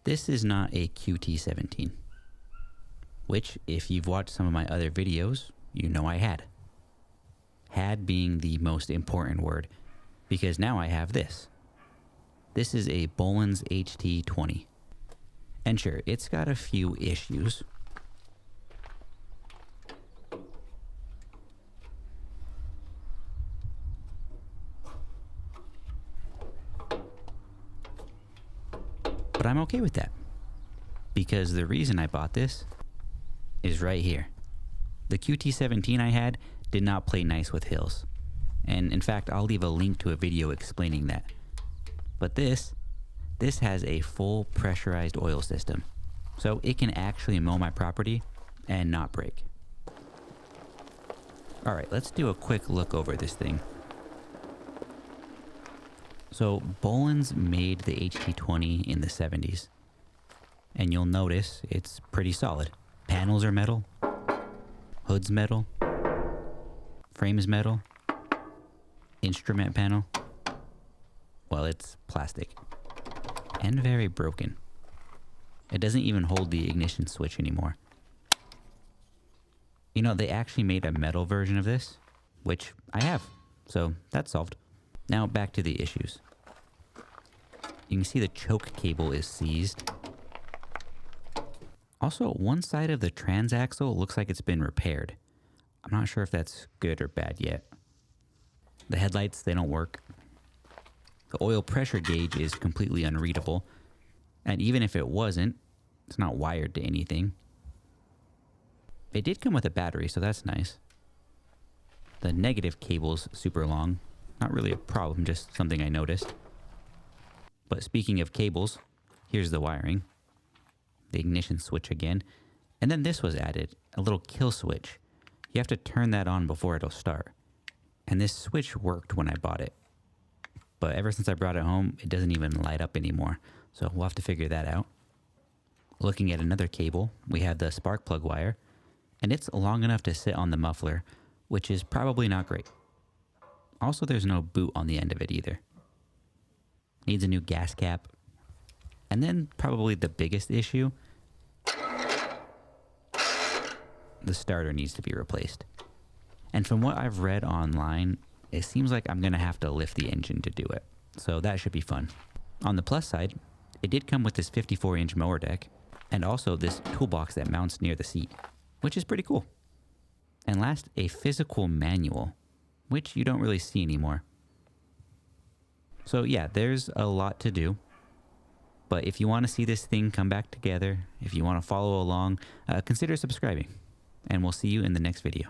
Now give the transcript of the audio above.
This is not a QT17, which if you've watched some of my other videos, you know I had. Had being the most important word, because now I have this. This is a Bolens HT20. And sure, it's got a few issues. But I'm okay with that, because the reason I bought this is right here. The QT17 I had did not play nice with hills. And in fact, I'll leave a link to a video explaining that. But this has a full pressurized oil system, so it can actually mow my property and not break. All right, let's do a quick look over this thing. So Bolens made the HT20 in the 70s, and you'll notice it's pretty solid. Panels are metal, hood's metal, frame's metal, instrument panel, well, it's plastic and very broken. It doesn't even hold the ignition switch anymore. You know, they actually made a metal version of this, which I have, so that's solved. Now back to the issues. You can see the choke cable is seized. Also, one side of the transaxle looks like it's been repaired. I'm not sure if that's good or bad yet. The headlights, they don't work. The oil pressure gauge is completely unreadable. And even if it wasn't, it's not wired to anything. It did come with a battery, so that's nice. The negative cable's super long. Not really a problem, just something I noticed. But speaking of cables, here's the wiring. The ignition switch again. And then this was added, a little kill switch. You have to turn that on before it'll start. And this switch worked when I bought it. But ever since I brought it home, it doesn't even light up anymore. So we'll have to figure that out. Looking at another cable, we have the spark plug wire. And it's long enough to sit on the muffler, which is probably not great. Also, there's no boot on the end of it either. Needs a new gas cap. And then probably the biggest issue, the starter needs to be replaced. And from what I've read online, it seems like I'm going to have to lift the engine to do it. So that should be fun. On the plus side, it did come with this 54-inch mower deck and also this toolbox that mounts near the seat, which is pretty cool. And last, a physical manual, which you don't really see anymore. So yeah, there's a lot to do. But if you want to see this thing come back together, if you want to follow along, consider subscribing. And we'll see you in the next video.